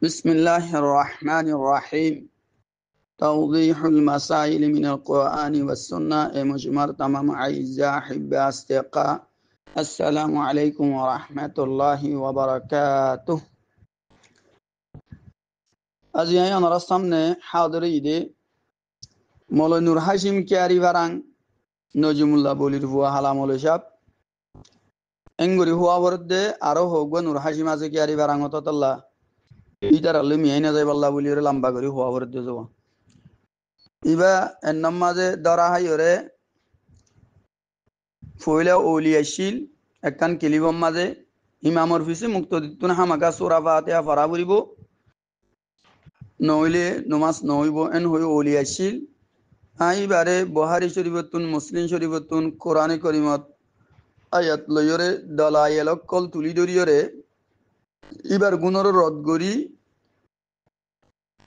بسم الله الرحمن الرحيم توضيح المسائل من القرآن والسنة مجمر تمام أعزائي أحبة أصدقاء السلام عليكم ورحمة الله وبركاته أزيان رسمنا حاضرين مولا نور هاشم كاري وران نجم الله بولير هو حالا مولا شاب انغري هو ورد أرو هو نور هاشم أزي كاري وران وطلع ইতার আল্লাহ মিয়াইনা যাই বাল্লা বলি ওরে লম্বা করে হওয়া করে দিয়ে যাওয়া ইবা এর নাম মাঝে ধরা হাই ওরে ফইলা ওলিয়াশিল একখান কিলিবম মাঝে ইমামর ফিসে মুক্ত দিতুন হামাকা সোরা ফাতিহা ফারা বলিব নইলে নমাজ নইব এন হই ওলিয়াশিল আইবারে বুখারী শরীফতুন মুসলিম শরীফতুন কোরআনে করিমত আয়াত লয়রে দলায়েলক কল তুলি ধরিয়রে এবার গুণর রদ গরি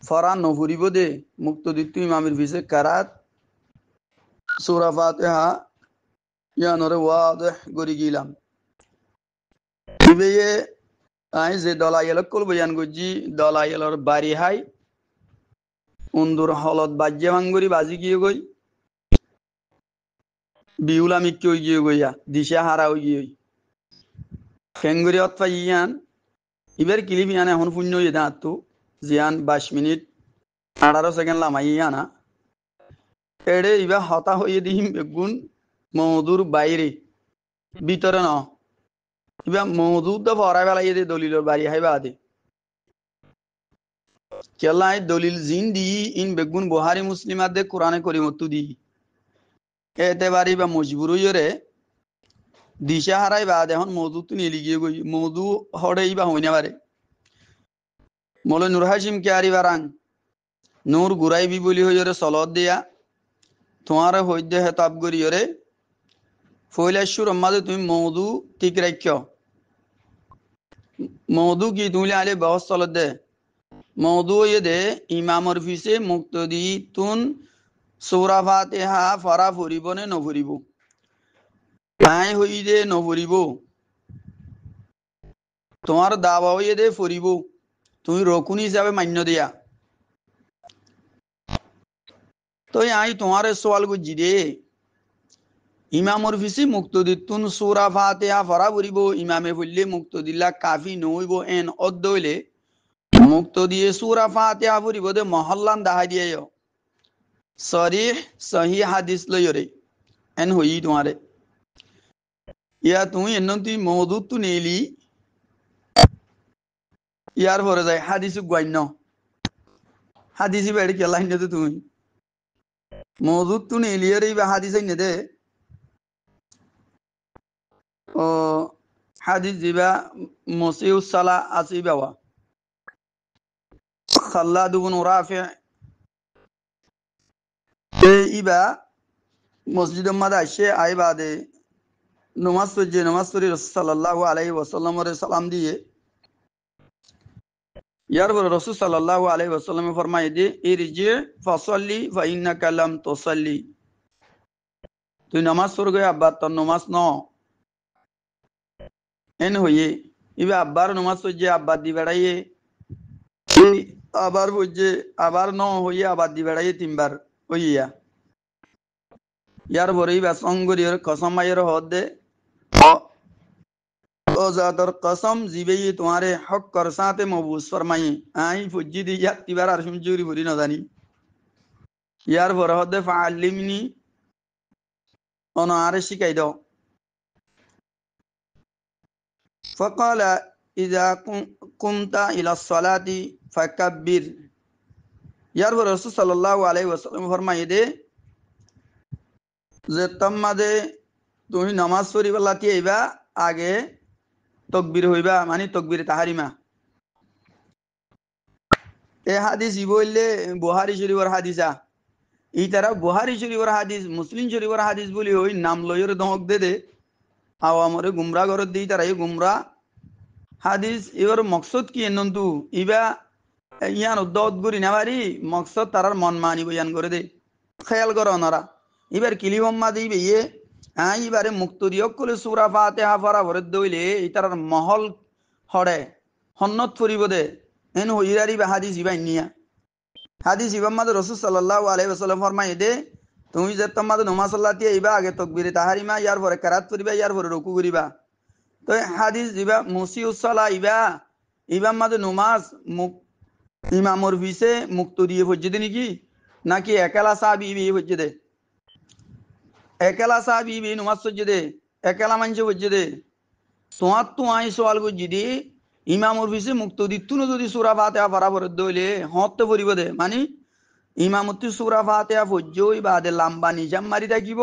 ফরা নভরিব দে মুক্ত দিতু ইমামের ভিসে কারাত সূরা ফাতিহা ইয়ানরে ওয়াদহ গরি গিলাম ইবেয়ে আই যে দলায়েল কল বয়ান গজি দলায়েলর বাড়ি হাই উন্দুর হলত বাজ্যে ভাঙ্গরি বাজি গিয়ে গই বিউলামি কই গিয়ে গইয়া দিশা হারা হই গিয়ে ফেঙ্গরি অতফা ইয়ান ইবের ক্লিপ ইয়ান এখন শূন্য ইয়ে দাঁতু জিয়ান 22 মিনিট 18 সেকেন্ড লামাই ইয়ানা এড়ে ইবা হতা হইয়ে দিহিম বেগুন মওদুর বাইরে ভিতরে ন ইবা মওদুদ দা ফরা বেলাই দে দলিলর বাড়ি হাইবা দে কেলাই দলিল জিন দি ইন বেগুন বুখারী মুসলিম আদে কোরআনে করিমতু দি এতেবারি বা মজবুর হইরে দিশা হারাই বা এখন মওদু তু নিলি গিয়ে গই মওদু হড়েই বা হইনা পারে মৌলানা নূর হাশিম কিয়ারি বারাং নূর গুরাইবি বলি হইরে সলত দিয়া তোমারে হইদে হেতাব গরিয়রে ফইলাশুর মাঝে তুমি মওদু ঠিক রাখিও মওদু কি তুমি আলে বহুত সলত দে মওদু ইয়ে দে ইমামর ফিসে মুক্তদি তুন সূরা ফাতিহা ফরা ফুরিব নে নফুরিব তাই হইদে নফুরিব তোমার দাবা হইয়ে দে ফুরিব তুমি রকুন হিসাবে মান্য দিয়া তো আই তোমার সওয়াল গুজি দে ইমামর ফিসি মুক্ত দিতুন সূরা ফাতিহা ফরা ফুরিব ইমামে বললে মুক্ত দিলা কাফি নইব এন অদ্দইলে মুক্ত দিয়ে সূরা ফাতিহা ফুরিব দে মহল্লান দাহাই দিয়ে সরিহ সহি হাদিস লয়রে এন হই তোমারে ইয়া তুমি এন্ন তুই মওদুদ তু নেলি ইয়ার পরে যায় হাদিসু গাইন হাদিসি বেড়ে কেলাই নে তো তুমি মওদুদ তু নেলিয়রে বা হাদিসই নে দে ও হাদিস জিবা মুসিউস সালা আসিবাওয়া খাল্লাদ ইবনে রাফি ইবা মসজিদ মাদা সে আইবাদে নমাজ পড়ি রাসূল সাল্লাল্লাহু আলাইহি ওয়াসাল্লামের সালাম দিয়ে ইয়ার পরে রাসূল সাল্লাল্লাহু আলাইহি ওয়াসাল্লাম ফরমায় দে ইরজি ফাসাল্লি ফা ইন্নাকা লাম তুসাল্লি তুই নামাজ পড় গয়া আব্বা তোর নামাজ ন এন হইয়ে ইবা আব্বার নামাজ পড়ে আব্বা দি বেড়াইয়ে আবার হইয়ে আবার ন হইয়ে আবার দি বেড়াইয়ে তিনবার হইয়া ইয়ার পরে ইবা সঙ্গরিয়র কসমায়ের হদ দে ও জাদর কসম জিবেই তোমারে হক কর সাথে মবুস ফরমাই আই ফুজি দি ইয়া তিবার আর সুমজুরি ভরি না জানি ইয়ার পরে হদ দে ফাআল্লিমনি অন আরে শিখাই দাও فقال اذا قمت الى الصلاه فكبر ইয়ার পরে রাসূল সাল্লাল্লাহু আলাইহি ওয়াসাল্লাম ফরমাই দে যে তম্মাদে তুমি নামাজ পড়িবা লাতি আইবা আগে তকবীর হইবা মানে তকবীর তাহারিমা এ হাদিস বললে বুখারী শরীফের হাদিসা এই তারা বুখারী শরীফের হাদিস মুসলিম শরীফের হাদিস বলি হই নাম লয়র দহক দে আওয়ামরে গুমরা গরত দি তারা এই গুমরা হাদিস এর মকসদ কি এনন্তু ইবা ইয়ান উদ্দত গরি নাবারি মকসদ তারার মন মানি বয়ান করে দে খেয়াল করো ওনারা এবার কিলিবম্মা দিবে ইয়ে এইবারে মুক্ত দিয়ক করে সূরা ফাতিহা ফরা ভরে দইলে এই তার মহল হড়ে হন্নত ফুরিব দে এন হইরারি বা হাদিস ইবাই নিয়া হাদিস ইবাম মাদ রাসূল সাল্লাল্লাহু আলাইহি ওয়াসাল্লাম ফরমায় দে তুমি যে তোমাদের নমাজ সাল্লাতি ইবা আগে তাকবীরে তাহারিমা ইয়ার পরে কিরাত করিবা ইয়ার পরে রুকু করিবা তো হাদিস ইবা মুসিউস সালা ইবা ইবাম মাদ নমাজ ইমামর ভিসে মুক্ত দিয়ে হজ্জে নাকি নাকি একালা সাহাবী ইবি হজ্জে একলা সাহাবী ইবি নমাজ হজ্জে একলা মানছে হজ্জে তোমার তো আই সওয়াল করছি দি ইমামর ভিসে মুক্ত দিতুন যদি সূরা ফাতিহা পড়া পড়ে দইলে হতে পড়িব দে মানে ইমামতি সূরা ফাতিহা ফজ্জই বাদে লাম্বা নিজাম মারি থাকিব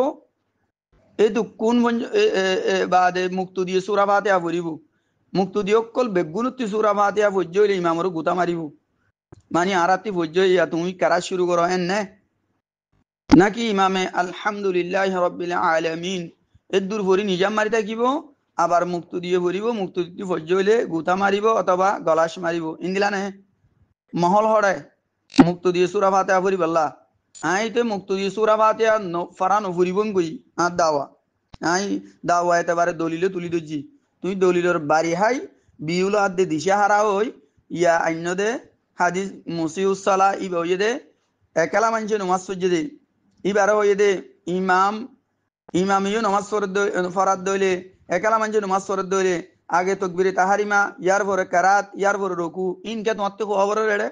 এই তো কোন বাদে মুক্ত দিয়ে সূরা ফাতিহা পড়িব মুক্ত দিয়ে অকল বেগুনতি সূরা ফাতিহা ফজ্জইলে ইমামর গুতা মারিব মানে আরাতি ফজ্জই ইয়া তুমি কারা শুরু করো এনে নাকি ইমামে আলহামদুলিল্লাহ রাব্বিল আলামিন এদুর ভরি নিজাম মারি থাকিব আবার মুক্ত দিয়ে ভরিব মুক্ত দিয়ে ফজ্জ হইলে গুতা মারিব অথবা গলাস মারিব ইন্দিলা নে মহল হড়ায় মুক্ত দিয়ে সূরা ফাতিহা ভরি বললা আইতে মুক্ত দিয়ে সূরা ফাতিহা ফারানো ভরিবম কই আর দাওয়া আই দাওয়া একেবারে দলিলে তুলি দজি তুই দলিলের বাড়ি হাই বিউল আদে দিশা হারা হই ইয়া আইন্য দে হাদিস মুসিউস সালা ইবা হইয়ে দে একলা মানছে নমাজ সজ্জে দে ইবার হইয়ে দে ইমামিও নমাজ ফরাদ দইলে একলা মানছে নমাজ ফরদ দইলে আগে তাকবীরে তাহারিমা ইয়ার পরে কিরাত ইয়ার পরে রুকু ইনকে তোমার তো খবর রেড়ে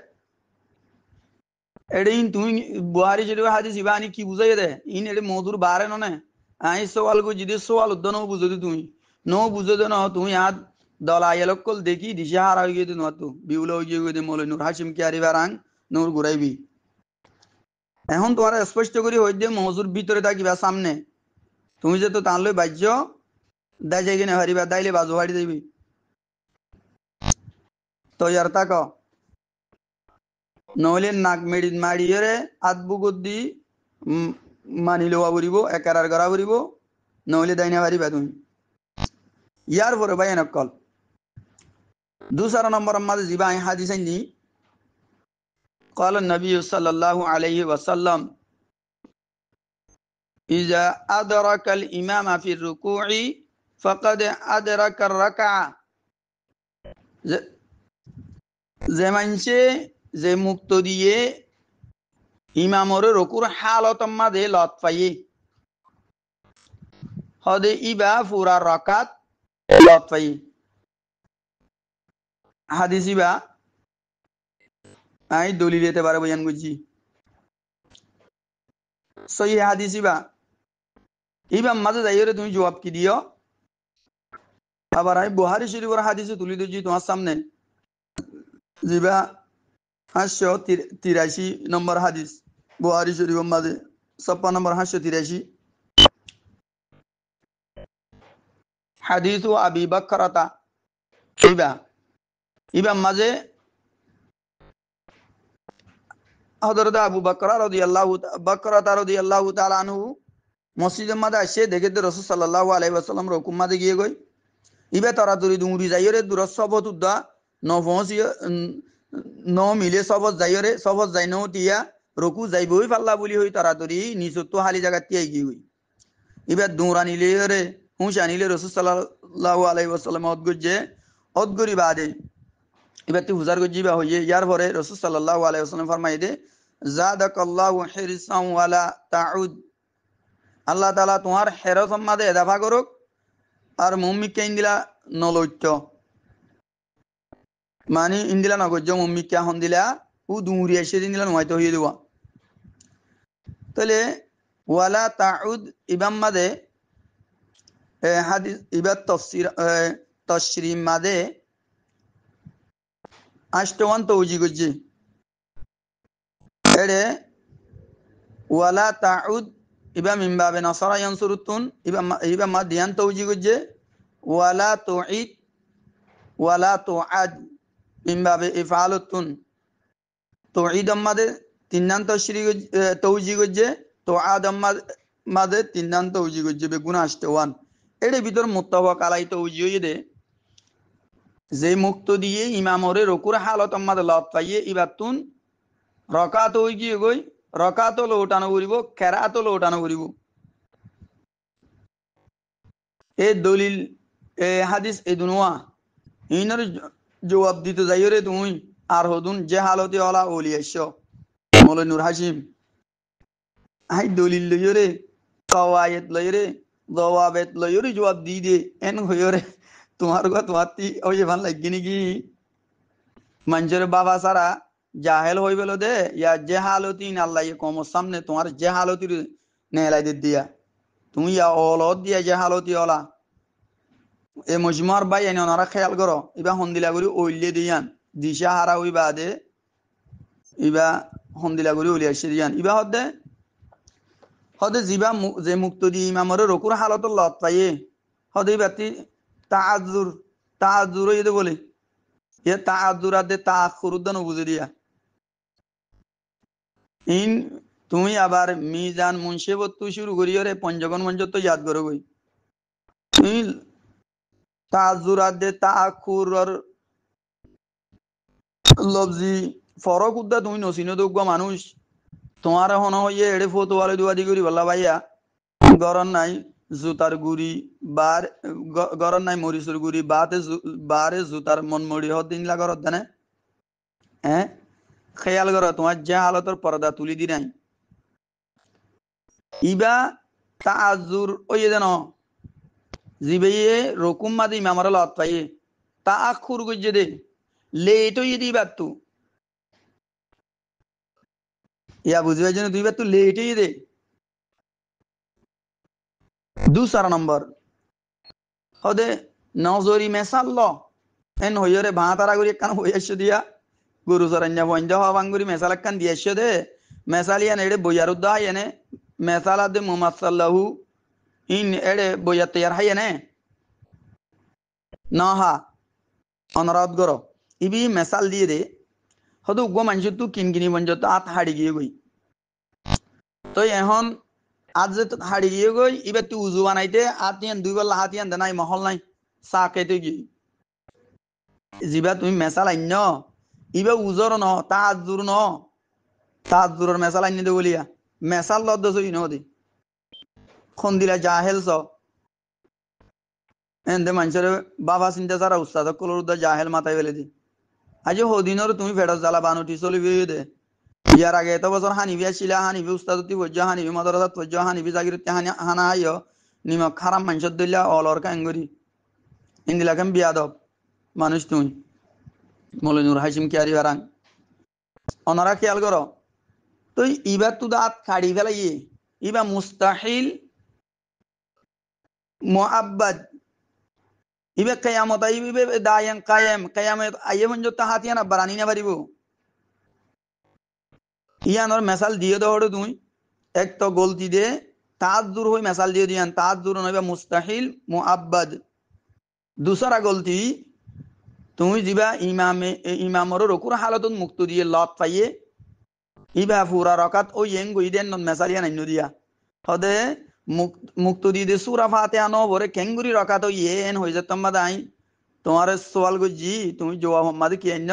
এডে ইন তুমি বুহারি শরীফ হাদিস ইবানি কি বুঝাই দে ইন এডে মধুর বারে ননে আই সওয়াল কো যদি সওয়াল উদ্দন বুঝদি তুমি নো বুঝদে ন তুমি আদ দলা আয়ালকল দেখি দিশা হারা হই গিয়ে নতু বিউল হই গিয়ে দে মলে নূর হাশিম কি আরি বারাং নূর গুরাইবি এখন তোমার স্পষ্ট করি হই দে মজুর ভিতরে থাকিবা সামনে তুমি যে তো তানলে বাজ্য দাই যাই কিনে হারিবা দাইলে বাজু হাড়ি দিবি তো ইয়ার তাক নহলে নাক মাড়িয়ে আদবু গদ্দি মানি লওয়া বলিব একারার গড়া বলিব নহলে দাইনা হারিবা তুমি ইয়ার পরে ভাই নকল दूसरा नंबर हमारे जिबा हादिस नी قال النبي صلى الله عليه وسلم إذا أدرك الإمام في الركوع فقد أدرك الركعة যে মানছে যে মুক্ত দিয়ে ইমামরে রকুর হালত মাদে লত পাইয়ে হদে ইবা পুরা রাকাত লত পাইয়ে হাদিস ইবা আই দলিল এতে বারে বয়ান করছি সহি হাদিস ইবা মাঝে যাইরে তুমি জবাব কি দিও আবার আমি বুহারি শরীফের হাদিসে তুলি দিচ্ছি তোমার সামনে জিবা 583 নম্বর হাদিস বুহারি শরীফের মাঝে 56 নম্বর 583 হাদিস আবি বকরতা ইবা মাঝে হযরত আবু বকরা রাদিয়াল্লাহু তাআলা আনহু মসজিদের মাঝে আসে দেখে রাসূল সাল্লাল্লাহু আলাইহি ওয়াসাল্লাম রকুম মাঝে গিয়ে গই ইবে তারা দৌড়ি যাইরে দূর সবত উদ্দা নফসি ন মিলে সবত যাই ন তিয়া রকু যাইবই পাল্লা বলি হই তারা দৌড়ি নিচত হালি জায়গা তিয়াই গিয়ে গই ইবে দৌড়া নিলে রে হুঁশ আনিলে রাসূল সাল্লাল্লাহু আলাইহি ওয়াসাল্লাম অদগরি বাদে এবার তুই হুজার গজিবা হইয়ে ইয়ার পরে রাসূল সাল্লাল্লাহু আলাইহি ওয়াসাল্লাম ফরমাই দে জাদাকাল্লাহু হিরসান ওয়ালা তাউদ আল্লাহ তাআলা তোমার হেরস সম্মাদে এদাফা করুক আর মুম্মিকে ইন্দিলা নলৈত্য মানে ইন্দিলা নগজ্য মুম্মিকে হন দিলা ও দুমুরি এসে দিলা নয়তো হইয়ে দেওয়া তাহলে ওয়ালা তাউদ ইবাম মাদে হাদিস ইবাত তফসির মাদে আষ্টওয়ান তৌজি গজ্জি এড়ে ওয়ালা তাউদ ইবা মিনবাবে নাসারা ইয়ানসুরুতুন ইবা মা দিয়ান তৌজি গজ্জে ওয়ালা তুআদ মিনবাবে ইফআলুতুন তুঈদ মাদে তিনান তৌজি গজ্জে তুআদ মাদে তিনান তৌজি গজ্জে বেগুন আষ্টওয়ান এড়ে ভিতর মুত্তাফাক আলাই তৌজি হইয়ে দে যে মুক্ত দিয়ে ইমামরে রকুর হালত আমাদের লত পাইয়ে ইবাতুন রকাত হই গিয়ে গই রকাত লৌটানো করিব কেরাত লৌটানো করিব এ দলিল এ হাদিস এ দুনোয়া ইনার জবাব দিতে যাইরে তুমি আর হদুন যে হালতি ওলা ওলিয়াস মৌলাই নুর হাসিম আই দলিল লইরে কওয়ায়েত লইরে জওয়াবেত লইরে জবাব দি দে এন হইরে তোমার গো তোমার তি ওই যে ভাল লাগি নাকি মানুষের বাবা সারা জাহেল হই বেলো দে ইয়া যে হালতি আল্লাহ কম সামনে তোমার যে হালতি নেলাই দিয়া তুমি ইয়া ওলত দিয়া যে হালতি ওলা এ মজমার ভাই এনে ওনারা খেয়াল করো ইবা হন্দিলা করি ওইলে দিয়ান দিশা হারা ওই বাদে ইবা হন্দিলা করি ওলি আসে দিয়ান ইবা হদে হদে জিবা যে মুক্ত দি ইমামরে রকুর হালত লত পাইয়ে হদে বাতি তাআজুর তাআজুর ইদে বলে ইয়া তাআজুর আদে তাআখুরুদ্দান বুঝে দিয়া ইন তুমি আবার মিজান মুনশিবত শুরু করিয়রে পঞ্চগণ মঞ্চ তো ইয়াদ করো গই তুমি তাজুরাদে তাআখুরর লফজি ফরক উদ্দা তুমি নসিনো দুগ্গা মানুষ তোমার হন হইয়ে এড়ে ফতোয়ালে দুয়াদি করি বল্লা ভাইয়া গরন নাই জুতার গুড়ি বার গরন নাই মরিচুর গুড়ি বারে জুতার মন মরি হদ দিন লাগর দেনে হ্যাঁ খেয়াল করো তোমার যে হালতর পর্দা তুলি দি নাই ইবা তাআজুর ওই যেন জিবেয়ে রকুম মাদি ইমামরা লত পাইয়ে তাআখুর গজ্জে দে লেটো ইদি বাতু ইয়া বুঝবে জন্য দুই বাতু লেটো ইদে দুসরা নম্বর হদে নজরি মেসাল্ল এন হইরে ভাতারা করি কান হইয়াছ দিয়া গুরু সরঞ্জা বঞ্জা হওয়াঙ্গুরি মেসাল কান দিয়েছ দে মেসালিয়ান এড়ে বইয়ারুদ্দা এনে মেসালাদে মুমাসাল্লাহু ইন এড়ে বইয়া তৈয়ার হাই এনে নহা অনুরোধ করো ইবি মেসাল দিয়ে দে হয়তো উগ্র মানুষ তু কিনকিনি বঞ্জ তো আত হাড়ি গিয়ে গই তো এখন আজ যে হাড়ি গিয়ে গই এবার তুই উজু বানাইতে আতিয়ান দুই বেলা হাতিয়ান দে নাই মহল নাই চা খেতে গিয়ে যিবা তুমি মেসাল আইন ইবা উজর ন তাজুর ন তাজুরের মেসাল আইন দে বলিয়া মেসাল লদ্দ সই ন দে খন্দিলা জাহেল স এন্দে মানুষের বাবা চিন্তা সারা উস্তাদ কলর উদ্দা জাহেল মাথায় ফেলে দি আজ হদিনর তুমি ফেরত জ্বালা বানুটি চলিবি দে ইয়ার আগে এত বছর হানিবি আসিলা হানিবি উস্তাদতি পর্য হানিবি মাদ্রাসাত পর্য হানিবি জাগিরতে হানা আইয় নিমক খারাপ মানুষের দিলা অলর কাঙ্গরি ইন্দিলাকেম বিয়াদব মানুষ তুমি মৌলানুর হাসিম কিয়ারি বারাং ওনারা খেয়াল করো তো ইবার তু দাঁত খাড়ি ফেলাইয়ে ইবা মুস্তাহিল মুআব্বাদ ইবে কিয়ামত আইবে দায়ান কিয়ামত আইয়ে মঞ্জ তাহাতিয়া না বারানি না পারিব ইয়ানোর মেসাল দিয়ে দৌড় তুমি এক তো গলতি দে তাজুর হই মেসাল দিয়ে দিয়ান তাজুর নইবা মুস্তাহিল মুআব্বাদ দুসরা গলতি তুমি যিবা ইমামর রকুর হালতত মুক্ত দিয়ে লত পাইয়ে ইবা ফুরা রকাত ও ইয়েং গই দেন নন মেসালিয়া নাইন দিয়া হদে মুক্ত দিয়ে দে সুরা ফাতিহা ন বরে কেঙ্গুরি রকাত ও ইয়েন হই যেতম বাদাই তোমার সওয়াল গজি তুমি জবাব মাদি কি আইন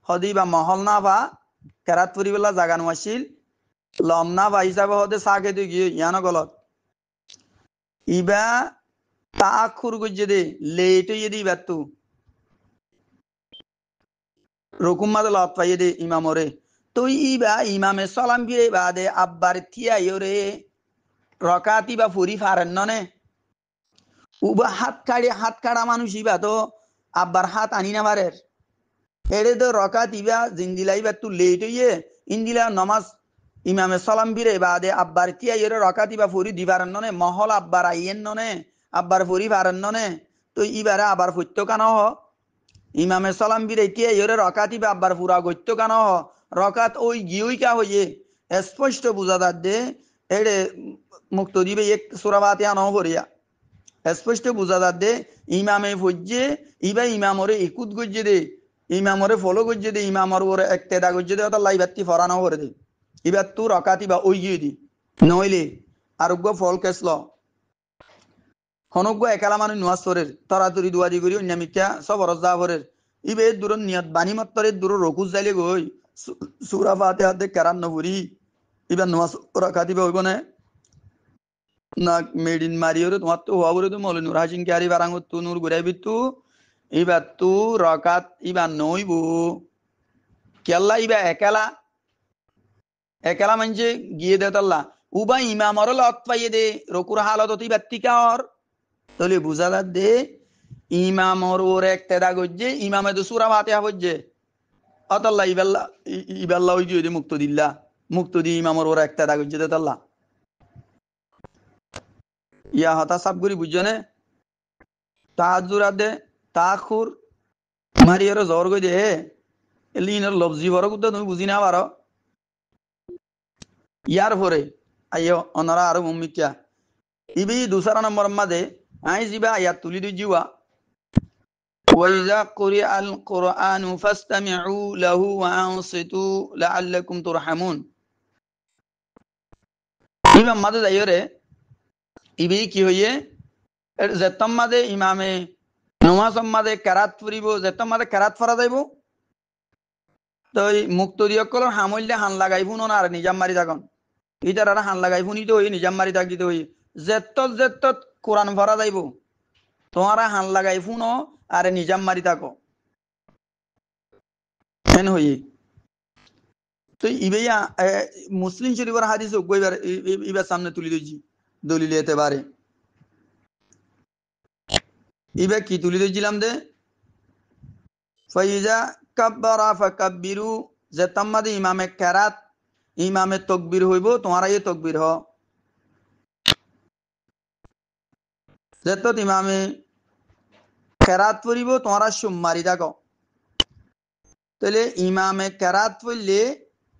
হদি বা মহল না বা কেরাত পরিবেলা জাগানো আসিল লম না বা হিসাবে হদে সাকে তুই গিয়ে ইয়ানো গলত ইবা তাআখুর গজি দে লেট ইয়ে দি বাতু রকুম মাদে লত পাইয়ে দে ইমামরে তো ইবা ইমামে সালাম ফিরে বাদে আব্বার থিয়া ইরে রকাতি বা ফুরি ফারেন ননে উবা হাত কাড়া মানুষ ইবা তো আব্বার হাত আনি না পারের এড়ে তো রকাত ইবা জিন্দিলাই বা তু লেট হইয়ে ইন্দিলা নমাজ ইমামে সালাম ফিরে বাদে আব্বার থিয়া ইরে রকাতি বা ফুরি দিবারেন ননে মহল আব্বার আইয়েন ননে আব্বার ফুরি ফারেন ননে তো ইবারে আবার ফুটতো কান হ ইমামে সালাম ফিরে কে ইরে রকাতি বা আব্বার ফুরা গত্য কান হ রকাত ওই গিয়েই কা হইয়ে স্পষ্ট বুঝা দার দে এড়ে মুক্ত দিবে এক সূরা ফাতিহা ন পড়িয়া স্পষ্ট বুঝা দার দে ইমামে ফজ্জে ইবা ইমামরে ইকুত গজ্জে দে ইমামরে ফলো গজ্জে দে ইমামর ওরে একতেদা গজ্জে দে অতা লাইবাতি ফরানো করে দে ইবা তু রকাতি বা ওই গিয়ে দি নইলে আরোগ্য ফল কেসল হনগ্য একালা মানুষ নুয়াজ সরের তরাতরি দুয়ারি করি অন্যামিকা সব রজা ভরের ইবে দূর নিয়ত বাণী মাত্তরের দূর রকুজ যাইলে গই সূরা ফাতিহা দে কারান নপুরি ইবা নুয়াজ রাখাতি বা হইব না না মেডিন মারিওরে তোমার তো হওয়া বলে তো মৌলানুর হাসিম কিয়ারি বারাঙ্গ তু নূর ঘুরাইবি তু ইবা তু রকাত ইবা নইব কেল্লা ইবা একেলা একেলা মানে গিয়ে দে তাল্লা উবা ইমামর লত পাইয়ে দে রকুর হালত বাত্তিকার তাহলে বুঝা যাত দে ইমামর ওর একতেদা গজ্জে ইমামে তো সুরা ফাতিহা বজ্জে অতাল্লা ইবাল্লা ইবাল্লা ওই দিয়ে মুক্ত দিল্লা মুক্ত দি ইমামর ওর একতেদা গজ্জে দে তাল্লা ইয়া হতা সাবগুরি বুঝজনে তাহাজুরা দে তাখুর মারিয়র জোর গই দে লিনর লফজি বড় কুদ্দা তুমি বুঝি না পারো ইয়ার পরে আইও অনরা আরো মুমিকিয়া ইবি দুসরা নম্বর মাদে আই জিবা আয়াত তুলি দি জিওয়া ওয়াইজা কুরিআল কুরআনু ফাসতামিউ লাহু ওয়া আনসিতু লাআল্লাকুম তুরহামুন ইবা মাদে যাইরে ইবি কি হইয়ে যেতম মাদে ইমামে নমাজ মাদে কারাত ফুরিব যেতম মাদে কারাত ফরা যাইব তো মুক্তদিয়কল হামল্লে হান লাগাইবুন আর নিজাম মারি থাকুন ইটার আর হান লাগাইবুনি তো নিজাম মারি থাকি তো যেত কোরআন ভরা যাইব তোমারা হান লাগাইবুন আর নিজাম মারি থাকো হেন হই তো ইবেয়া মুসলিম শরীফের হাদিস গইবার ইবার সামনে তুলি দিছি দলিল এতেবারে ইবে কি তুলি দিছিলাম দে ফাইজা কাব্বারা ফাকাব্বিরু যে তাম্মাদে ইমামে কেরাত ইমামে তকবীর হইব তোমারা এই তকবীর হ যেত ইমামে কেরাত পড়িব তোমারা সুম্মারি থাকো তাহলে ইমামে কেরাত পড়লে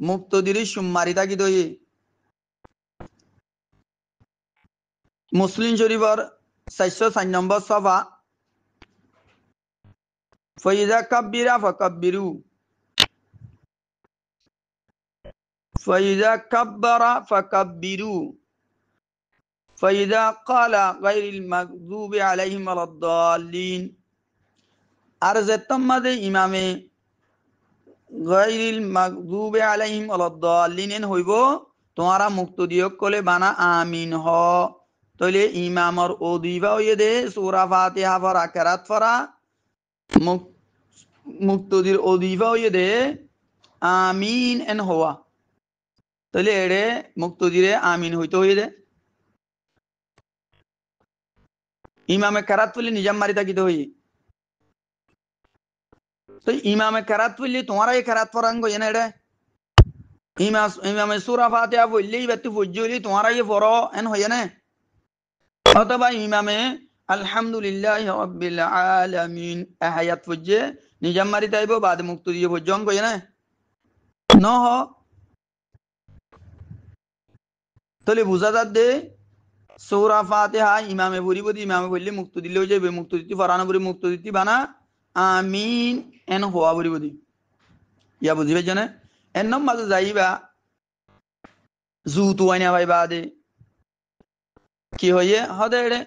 মুক্তদিরি সুম্মারি থাকি দই মুসলিম শরীফর 404 নম্বর সফা ফাইজা কাব্বিরা ফাকাব্বিরু ফাইজা কাব্বারা ফাকাব্বিরু ফাইজা ক্বালা গায়রিল মাগদুবি আলাইহিম ওয়ালাদ-দাল্লিন আর যেতম মাদে ইমামে গায়রিল মাগদুবি আলাইহিম ওয়ালাদ-দাল্লিন হইব তোমারা মুক্তদিয়ক কলে বানা আমিন হ তাহলে ইমামর ওদিবা হইয়ে দে সূরা ফাতিহা পড়া কেরাত পড়া মুক্তদির ওদিবা হইয়ে দে আমিন এন হওয়া তাহলে এড়ে মুক্তদিরে আমিন হইতে হইয়ে দে ইমামে কেরাত পড়লে নিজাম মারি থাকিতে হই তো ইমামে কেরাত পড়লে তোমারা এই কেরাত পড়াঙ্গ এনে এড়ে ইমামে সূরা ফাতিহা পড়লেই ব্যক্তি পড়জি হইলে তোমারা এই পড়ো এন হইয়ে না অথবা ইমামে আলহামদুলিল্লাহি রাব্বিল আলামিন আয়াত পড়জে নিজাম মারি তাইব বাদে মুক্তি দিয়ে পড়জং কই না ন হ তাহলে বুঝা যাত দে সূরা ফাতিহা ইমামে পড়িবদি ইমামে পড়লে মুক্তি দিলে হয়ে যাবে মুক্তি দিতে ফরানো পড়ি মুক্তি দিতে বানা আমিন এন হওয়া পড়িবদি ইয়া বুঝিবে জানে এন নম মাঝে যাইবা জুতু আইনা ভাই বাদে কি হইয়ে হদে এড়ে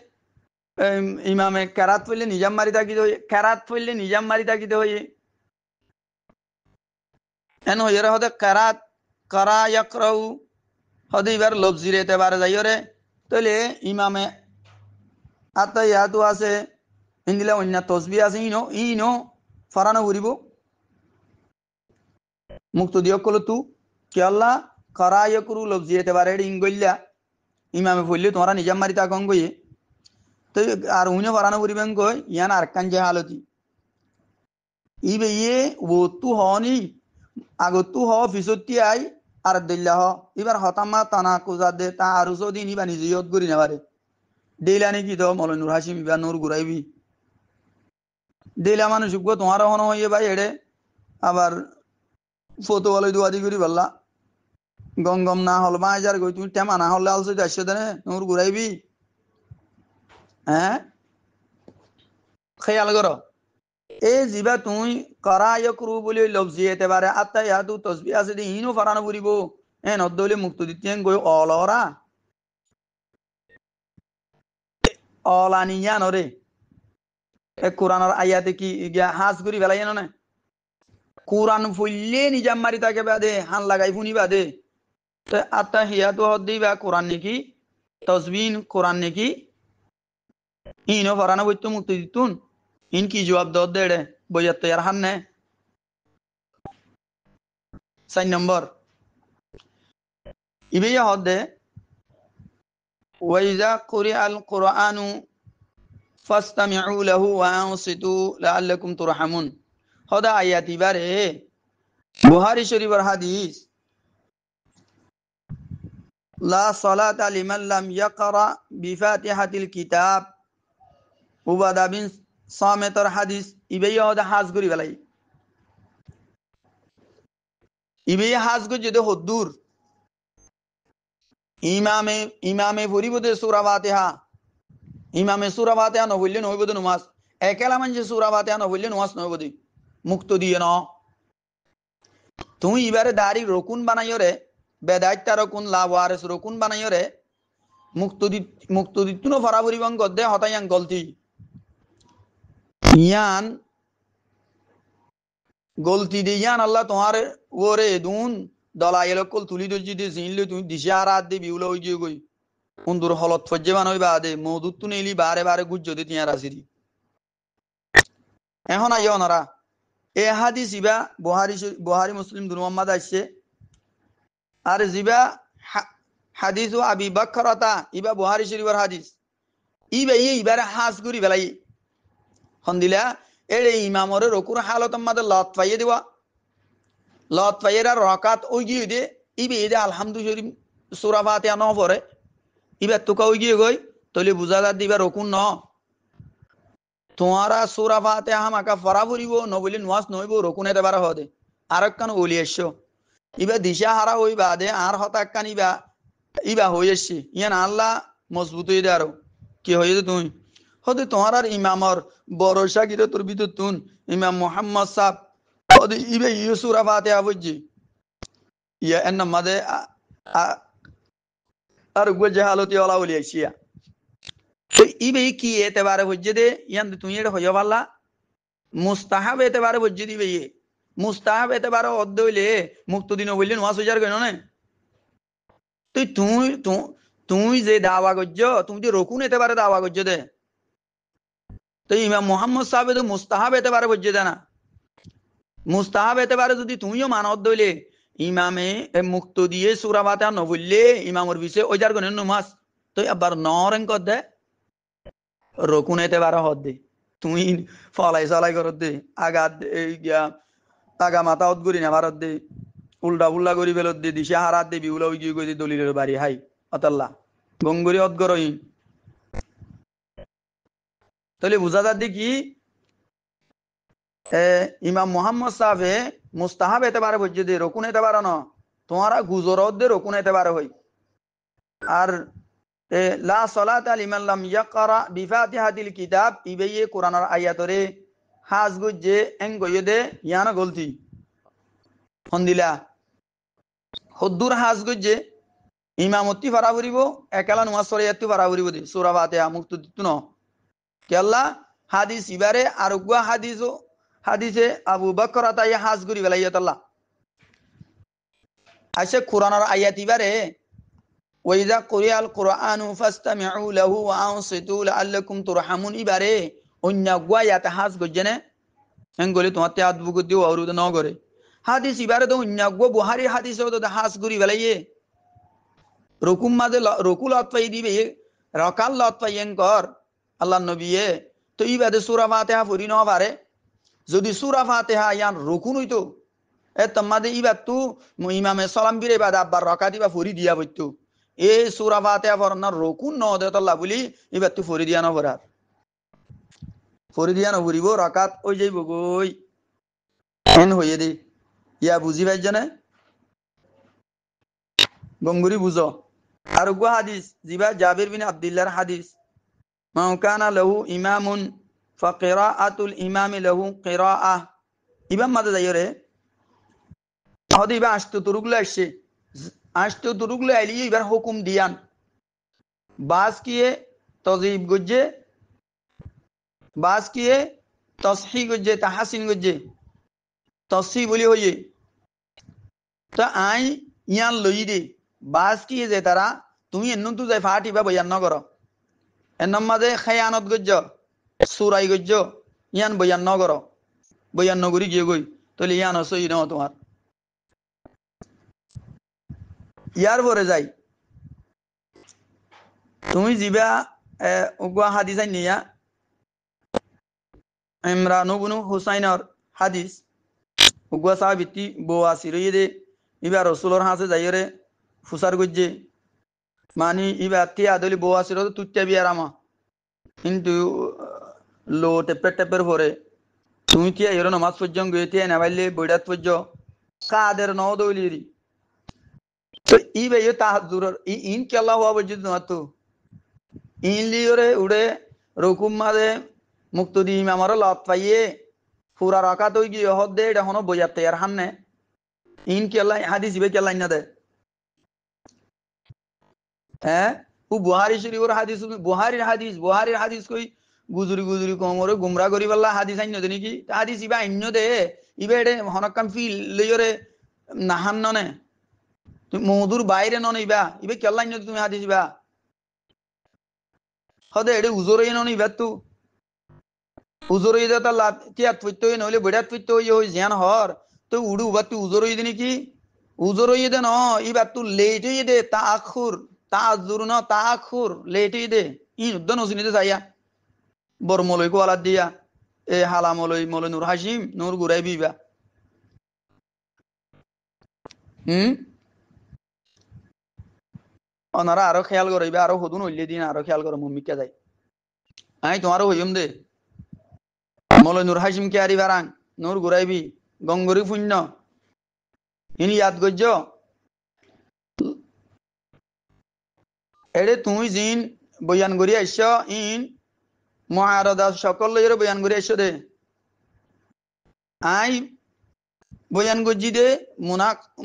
ইমামে কেরাত পড়লে নিজাম মারি থাকিতে হইয়ে কেরাত পড়লে নিজাম মারি থাকিতে হইয়ে এন হইয়ে হদে কেরাত করা ইয়াকরাউ হদে এবার লফজির এতেবারে যাইরে তাহলে ইমামে আতায়াতু আছে ইন্দিলা অন্য তসবি আছে ইনো ফরানো ঘুরিব মুক্ত দিয়ক কল তু কি আল্লাহ করা ইয়াকরু লফজি এতেবারে ইঙ্গল্লা ইমামে পড়লে তোমরা নিজাম মারি থাকং গইয়ে তো আর উনি ফরানো ঘুরিবেন কই ইয়ান আর কান যে হালতি ইবে ইয়ে ও তু হনি আগতু হ ফিসতি আই আর দিল্লা হ এবার হতামা তানা কুজা দে তা আর দিন ইবা নিজে ইয়ত করি নেবারে দেইলানি কি তো মল নুর হাসিম ইবা নূর ঘুরাইবি দেইলা মানুষ তোমার হন হইয়ে ভাই এড়ে আবার ফটো বলে দুয়াদি করি বললা গঙ্গম না হল বা হাজার গই তুমি টেমা না হলে আলসে আসছে দেনে নূর ঘুরাইবি হ্যাঁ খেয়াল করো এই জিবা তুই করা ইয়করু বলে লফজি এতেবারে আত্তা ইয়াদু তসবি আছে দি ইনো ফরানো ফুরিব এ নদ্দলে মুক্ত দিতেন গই অলরা অলানিয়া নরে এ কোরআনের আয়াতে কি গিয়া হাস করি বেলাই না কোরআন ফুললে নিজাম মারি তাকে বাদে হান লাগাই ফুনি বাদে তো আত্তা হিয়াতু হদ্দি বা কোরআন নাকি তসবিন কোরআন নাকি ইনো ফরানো বইতো মুক্ত দিতুন ইন কি জবাব দর দেড়ে বইয়াত ইয়ার হান নে 4 নম্বর ইবে হদে ওয়াইজা কুরিআল কুরআনু ফাসতামিউ লাহু ওয়া আনসিতু লাআল্লাকুম তুরহামুন হদা আয়াত ইবারে বুখারী শরীফের হাদিস লা সালাতা লিমান লাম ইয়াকরা বিফাতিহাতিল কিতাব উবাদা বিন সামিতার হাদিস ইবে হদা হাজ করি বেলাই ইবে হাজ করি যদি হদ্দুর ইমামে পরিবদে সূরা ফাতিহা ইমামে সূরা ফাতিহা নবইলে নইবদে নামাজ একেলা মানে সূরা ফাতিহা নবইলে নামাজ নইবদে মুক্ত দিয়ে ন তুমি এবারে দাড়ি রকুন বানাইরে বেদাইতা রকুন লা ওয়ারিস রকুন বানাইরে মুক্ত দিতুনো ফরাবরিবং গদে হতায়াং গলতি ইয়ান গলতি দিয়ান আল্লাহ তোমার ওরে দুন দলাইলকল তুলি দজি দে জিনলে তুমি দিশা রাত দে বিউলা হই গই গই উন্দুর হলত ফজ্জে বানই বাদে মওদুত নেলি বারে বারে গুজ্জো দে তিয়ার আসিরি এখন আইও নরা এ হাদিস ইবা বুখারী মুসলিম দুনো মাদ আসছে আর জিবা হাদিস আবি বকরতা ইবা বুখারী শরীফের হাদিস ইবারে হাস করি বেলাই হন্দিলা এরে ইমামরে রকুর হালত মাদে লত পাইয়ে দিবা লত পাইয়েরা রকাত ওই গিয়ে দে ইবে দে আলহামদুলিল্লাহ সূরা ফাতিহা ন পড়ে ইবা তোকা ওই গিয়ে গই তলে বুঝাদার দিবা রকুন ন তোমারা সূরা ফাতিহা মাকা ফরা পড়িব নবলি নামাজ নইব রকুন এতে বারে হদে আরেকখান ওলি এসছো ইবা দিশা হারা ওই বাদে আর হতাক্কান ইবা হইছে ইয়ান আল্লাহ মজবুত হই দে আরো কি হইছে তুই হদে তোমার আর ইমামর বড় শাগিরে তোর ভিতর তুন ইমাম মুহাম্মদ সাহেব হদে ইবে সূরা ফাতিহা বুঝি ইয়া এন মাদে আর গজে হালতি ওলা ওলি আইছিয়া তো ইবে কি এতেবারে বুঝে দে ইয়ান তুই এটা হইয়া পারলা মুস্তাহাব এতেবারে বুঝে দিবে মুস্তাহাব এতেবারে অদ্দ হইলে মুক্ত দিন বললে নামাজ হইজার কেন না তুই যে দাওয়া গজ্জ তুমি যে রকুন এতেবারে দাওয়া গজ্জ দে তো ইমাম মুহাম্মদ সাহেব তো মুস্তাহাব এতেবারে বুঝে দে না মুস্তাহাব এতেবারে যদি তুমিও মানত দইলে ইমামে মুক্ত দিয়ে সূরা ফাতিহা ন বললে ইমামর বিষয়ে ওইজার কেন নামাজ তো আবার নরেন কর দে রকুন এতেবারে হদ দে তুই ফলাই চলাই করত দে আগা মাথা অত করি না ভারত দে উল্টা উল্লা করি বেলত দে দিশা হারাত দে বিউলা উই গিয়ে গই দলিলের বাড়ি হাই অতাল্লা গঙ্গুরি অতগরই তাহলে বুঝা যাচ্ছে কি ইমাম মুহাম্মদ সাহেবে মুস্তাহাব এতেবারে বুঝে দে রকুন এতেবারে ন তোমারা গুজরত দে রকুন এতেবারে হই আর লা সালাতা লিমান লাম ইয়াকরা বিফাতিহাতিল কিতাব ইবে কোরআনের আয়াতরে হাজ গুজে এং গয়ে দে ইয়ানা গলতি হন্দিলা হদ্দুর হাজ গুজে ইমামতি ফারা ফুরিব একালা নামাজ পড়ে এত্তু ফারা ফুরিব দে সূরা ফাতিহা মুক্ত দিতু ন কেল্লা হাদিস ইবারে আর গুয়া হাদিসে আবু বকরতা ইয়া হাজ গুরি বেলাইয়াতাল্লাহ আইসে কোরআনের আয়াত ইবারে ওয়াইজা কুরিআল কুরআনু ফাসতামিউ লাহু ওয়া আনসিতু লাআল্লাকুম তুরহামুন ইবারে অন্য গুয়া ইয়াতে হাজ গজনে এঙ্গলি তোমাতে আদবু দিও আরু ন করে হাদিস ইবারে তো অন্য গুয়া বুখারী হাদিসে তো হাজ গুরি বেলাইয়ে রকুম মাদে রকুল অতপাই দিবে রকাল অতপাই এঙ্কর আল্লাহ নবিয়ে তো ইবাদে সূরা ফাতিহা পড়ি ন পারে যদি সূরা ফাতিহা ইয়ান রকুন হইতো এ তোমাদে ইবাদ তু ইমামে সালাম বিরে বাদ আব্বার রকা দিবা পড়ি দিয়া বইতো এ সূরা ফাতিহা পড়না রকুন ন দে আল্লাহ বলি ইবাদ তু পড়ি দিয়া ন পড়ার পড়ি দিয়া ন পড়িব রাকাত ওই যাইব গই এন হইয়ে দে ইয়া বুঝি পাই জানে গঙ্গুরি বুঝো আর গুয়া হাদিস জিবা জাবির বিন আব্দুল্লাহর হাদিস মান কানা লাহু ইমামুন ফাকিরাআতুল ইমামি লাহু কিরাআহ ইমাম মাদে যাইরে হদি বা আস্ত তুরুগলে আসছে আস্ত তুরুগলে আইলি এবার হুকুম দিয়ান বাস কিয়ে তজিব গজ্জে বাস কিয়ে তসহি গজ্জে তাহাসিন গজ্জে তসহি বলি হইয়ে তো আই ইয়ান লই দে বাস কিয়ে যে তারা তুমি এন্ন তু যাই ফাটি বা বয়ান ন করো এন্নম মাঝে খেয়ানত গজ্জ সুরাই গজ্জ ইয়ান বয়ান ন করো বয়ান নগরি গিয়ে গই তাহলে ইয়ান সই ন তোমার ইয়ার পরে যাই তুমি জিবা উগা হাদিস নিয়া ইমরান ইবনে হুসাইনর হাদিস উগা সাহাবিতি বো আসিরইদে ইবা রাসূলুর হাসে যাইরে ফুসার গজ্জে মানি ইবা তি আদলি বো আসির তুত্তে বিয়ারামা কিন্তু লো টেপের পরে তুমি তিয়া এর নামাজ পর্যন্ত গিয়ে তিয়া নাবাইলে বইডাত পর্য কাদের ন দলিরি তো ইবে ইয়ে তাহাজ্জুর ইন কে আল্লাহ হওয়া বজ্জিত না তো ইন লিওরে উড়ে রকুম মাদে মুক্তদি ইমামর লত পাইয়ে পুরা রাকাত হই গিয়ে হদ দে এটা হনো বইয়াতে আর হান্নে ইন কে আল্লাহ হাদিস ইবে কে আল্লাহ না দে হ্যাঁ ও বুহারি শরীফের হাদিস বুহারির হাদিস কই গুজুরি কোমরে গুমরা করি বল্লা হাদিস আইন দে নাকি হাদিস ইবা আইন দে ইবে এডে হনকাম ফিল লইরে নাহান ননে তুমি মধুর বাইরে নন ইবা ইবে কে আল্লাহ তুমি হাদিস ইবা হদে এডে উজরে নন ইবা তু উজরে দে তা লাত তিয়া তুইতো নইলে বড়া তুইতো হই জিয়ান হর তো উড়ু বা তু উজরে দে নাকি উজরে দে ন ইবা তু লেটে দে তাআখুর তাআজুর ন তাআখুর লেটে দে ইন উদ্দন ওসিনিতে যাইয়া বরমলই কো আলাদ দিয়া এ হালামলই মল নূর হাসিম নূর গুরাই বিবা ওনারা আরো খেয়াল করইবা আরো হদুন হইলে দিন আরো খেয়াল করো মুমিকা যায় আই তোমারও হইম দে মল নূর হাসিম কে আরি বারাং নূর গুরাইবি গঙ্গরি পুণ্য ইনি ইয়াদ গজ্জ এডে তুই জিন বয়ান করি আইস ইন মুআরাদা সকল লইরে বয়ান করি আইস দে আই বয়ান গজ্জি দে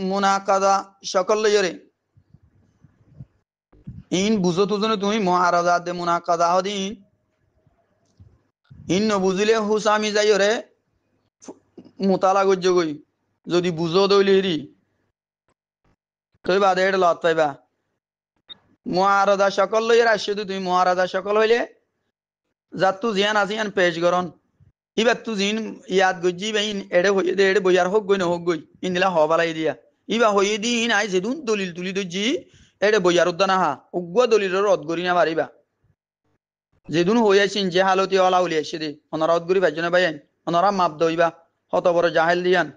মুনাকাদা সকল লইরে ইন বুঝো তুজনে তুমি মুআরাদা দে মুনাকাদা হদিন ইন নবুজিলে হুসামি যাইরে মুতালা গজ্জ গই যদি বুঝো দইলে হেরি তই বাদে এটা লত পাইবা মুআরাদা সকল লইরে আইস তুমি মুআরাদা সকল হইলে জাতু জিয়ান আজিয়ান পেশ গরন ইবার তু জিন ইয়াদ গজ্জি বাইন এড়ে হইয়ে দে এড়ে বইয়ার হোক গই না হোক গই ইনলা হবালাই দিয়া ইবা হইয়ে দি ইন আই যেদুন দলিল তুলি দজ্জি এড়ে বইয়ার উদ্দানা হা উগ্গ দলিলের রদ গরি না পারিবা যেদুন হইয়াছিন যে হালতি অলা উলি আসে দে অনারা রদ গরি ভাইজনে বাইন অনারা মাপ দইবা হত বড় জাহেল দিয়ান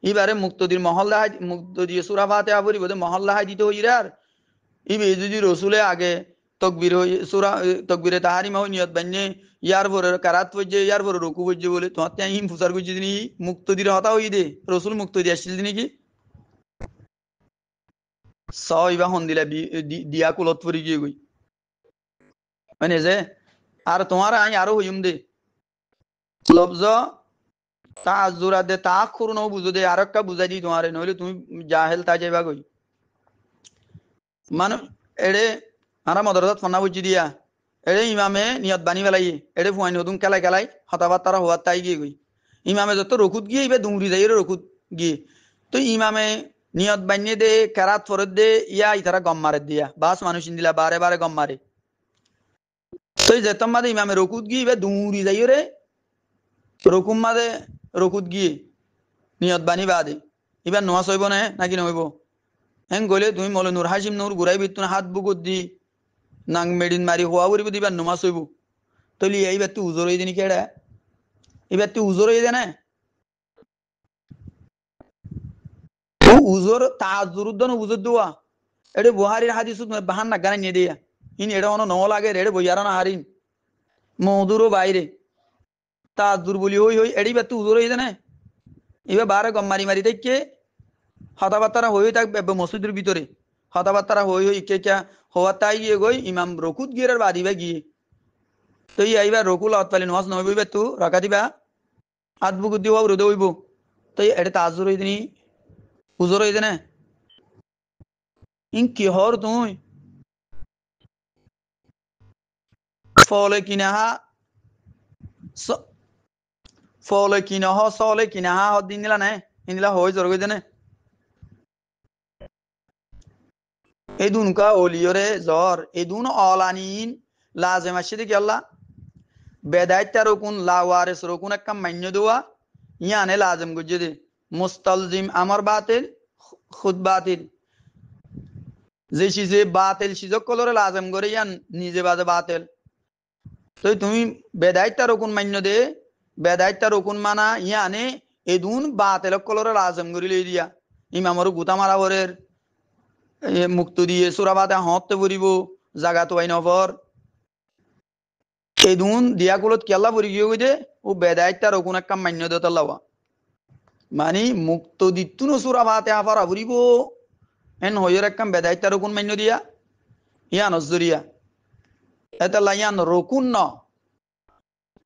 ইবারে মুক্তদির মহল্লা মুক্তদি সূরা ফাতিহা পড়ি বদে মহল্লা হাই দিতে হইরা আর ইবে যদি রসুলে আগে তকবির হই সূরা তকবিরে তাহারিমা হই নিয়ত বান্নে ইয়ার পরে কারাত পর্যে ইয়ার পরে রুকু পর্যে বলে তোমার তে হিম ফুসার কইছি দিনি মুক্তদির হতা হই দে রসুল মুক্তদি আসছিল দিনি কি সইবা হন দিলা দিয়া কুলত পরি গিয়ে গই মানে যে আর তোমার আই আরো হইম দে লফজ তাআজুরা দে তাআখুর ন বুঝো দে আরেকটা বুঝাই দি তোমারে নইলে তুমি জাহেল তা যাইবা গই মানে এড়ে আরা মদরজাত ফন্না বুঝি দিয়া এড়ে ইমামে নিয়ত বানি বেলাই এড়ে ফুয়াই নতুন কেলাই হতাবাত তারা হওয়ার তাই গিয়ে গই ইমামে যত রকুত গিয়ে ইবে দুমরি যাই রকুত গিয়ে তো ইমামে নিয়ত বানিয়ে দে কেরাত ফরত দে ইয়া ইতারা গম মারে দিয়া বাস মানুষ দিলা বারে বারে গম মারে তো যেতম মাদে ইমামে রকুত গিয়ে ইবে দুমরি যাই রে রকুম মাদে রকুত গিয়ে নিয়ত বানি বাদে ইবার নোয়া হইব না নাকি নহইব হেন গলে তুমি মলে নূর হাসিম নূর গুরাই বিতুন হাত বুকুত দি নাং মেডিন মারি হওয়া বলিব দিবার নমাজ হইব তলি এইবার তুই উজর হয়ে দিনি কেডা এবার তুই উজর হয়ে দে না উজর তাজুর উদ্দন উজর দেওয়া এডে বুহারির হাদিস বাহান না গানে নিয়ে দিয়া ইন এটা অন ন লাগে রেড়ে বইয়ার না হারিন মধুরও বাইরে তাজুর বলি হই এডি বার তুই উজর হয়ে দে না এবার বারে গম মারি দেখে হতাবার্তারা হয়ে থাকবে মসজিদের ভিতরে হতাবার্তারা হই কে কে হওয়ার তাই গিয়ে গই ইমাম রকুত গিয়ে আর বাদিবা গিয়ে তো এইবার রকুল অতপালি নমাজ নহইব তু রাখা দিবা হাত বুকুত দিব রোদে হইব তো এটা তাজুর হই দিনি উজর হই দেনে ইন কি হর তুই ফলে কিনাহা ফলে কিনহ সলে কিনাহা হদ দিন দিলা নে ইনলা হই জোর গই দেনে এদুন কা ওলিয়রে জ্বর এদুন অলানিন লাজেম আসে দেখি আল্লাহ বেদায়িতা রকুন লাওয়ারেস রকুন একটা মান্য দেওয়া ইয়ানে লাজেম গুজে দে মুস্তালজিম আমার বাতিল খুদ বাতিল যে সিজে বাতিল সিজক কলরে লাজম করে ইয়ান নিজে বাজে বাতিল তো তুমি বেদায়িতা রকুন মান্য দে বেদায়িতা রকুন মানা ইয়ানে এদুন বাতিল কলরে লাজম করে লই দিয়া ইমামর গুতা মারা বরের মুক্ত দিয়ে সুরাবাতে হতে পড়িব জাগা তো আই নফর এদুন দিয়া কুলত কেলা পড়ি গিয়ে দে ও বেদায়িতা রকুন একটা মান্য দে তাল্লাওয়া মানে মুক্ত দিতুন সুরাবাতে আফারা পড়িব এন হইর একখান বেদায়িতা রকুন মান্য দিয়া ইয়া নজরিয়া এটা লাইয়ান রকুন ন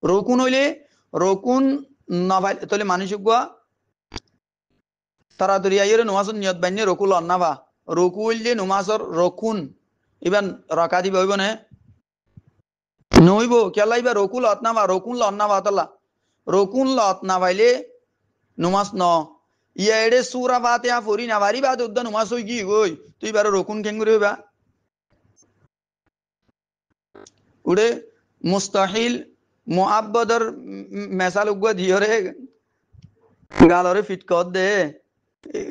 রকুন হইলে রকুন নভাই তাহলে মানুষ গোয়া তাড়াতাড়ি আইরে নুমাসর নিয়ত বান্যে রকুল অন্নাভা রকু হইলে নুমাসর রকুন এবার রকা দিবে হইব না নইব কেলাইবা রকুল অতনাভা রকুন ল অন্নাভা তাল্লা রকুন ল অতনা ভাইলে নুমাস ন ইয়া এড়ে সুরা বাতে আ ফরি না বাড়ি বাদ উদ্দা নুমাস হই কি গই তুই বার রকুন কেঙ্গুরি হইবা উড়ে মুস্তাহিল মুআব্বাদর মেসাল উগা দিয়রে গালরে ফিট কর দে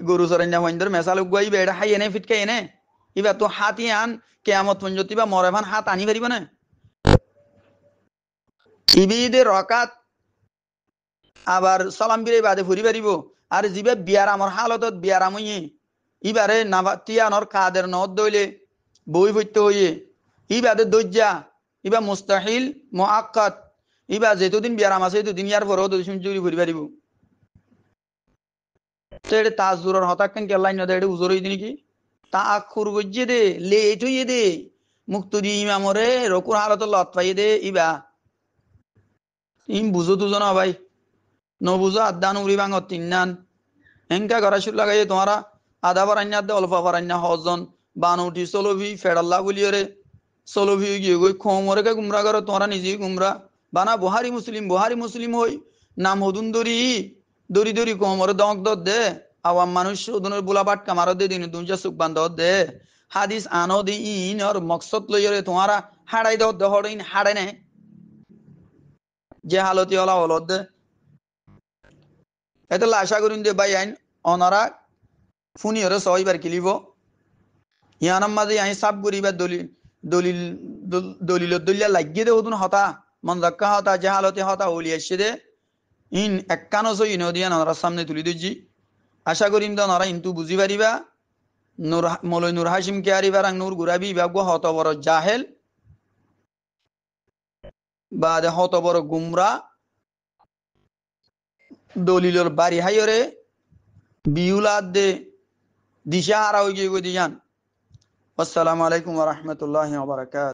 গরু সরঞ্জাম হইন্দর মেসাল উগাই বেড়া হাই এনে ফিট কে এনে ইবা তো হাতি আন কিয়ামত পর্যন্ত বা মরেভান হাত আনি পারিব না ইবিদে রকাত আবার সালাম বিরে বাদে ফুরি পারিব আর জিবে বিয়ার আমার হালতত বিয়ার আমই ইবারে নাবাতিয়ানর কাদের নদ দইলে বই ফইতে হইয়ে ইবাদে দজ্জা ইবা মুস্তাহিল মুআক্কাদ ইবা যেতদিন বিয়ারাম আছে দুদিন ইয়ার পরেও দুদিন চুরি ফুরি পারিব তো এটা তাজুরর হতাক্কেন কেল্লাই নদে এটা উজর হইদি নাকি তা আখুর গজ্জে দে লেট হইয়ে দে মুক্তদি ইমামরে রকুর হালত লত পাইয়ে দে ইবা ইম বুঝো দুজন ভাই নবুঝো আদান উড়ি ভাঙত তিন্নান এঙ্কা গড়া শুরু লাগাইয়ে তোমারা আধা পারান্না দে অল্প পারান্না হজন বানুটি চলবি ফেডাল্লা বলিয়রে চলবি গিয়ে গই খমরে গুমরা করো তোমরা নিজেই গুমরা বানা বুহারি মুসলিম হই নাম হদুন দরি দরি দরি কোমরে দক দত দে আওয়াম মানুষ ওদনের বুলাবাট কামার দে দিন দুনজা সুখ বান্ধ দে হাদিস আনো দি ইন আর মকসদ লইরে তোমারা হাড়াই দত দে হড়ইন হাড়ে নে যে হালতি হলা হলত দে এটা আশা করিন দে ভাই আইন অনারা ফুনি হরে সবাইবার কিলিব ইয়ানাম মাঝে আই সাব গরিবার দলিল দলিল দলিল দলিয়া লাগিয়ে দে হতুন হতা মন রক্ষা হতা যে হালতে হতা ওলি এসে দে ইন একানো সই নদিয়া নরার সামনে তুলি দিচ্ছি আশা করিম তো নরা ইন্তু বুঝি পারিবা নূর মলয় নূর হাসিম কে আরিবার নূর গুরাবি বিভাগ হত বড় জাহেল বা হত বড় গুমরা দলিলর বাড়ি হাইরে বিউলাদ দে দিশা হারা হয়ে গিয়ে দিয়ান আসসালামু আলাইকুম ওয়া রাহমাতুল্লাহি ওয়া বারাকাতুহু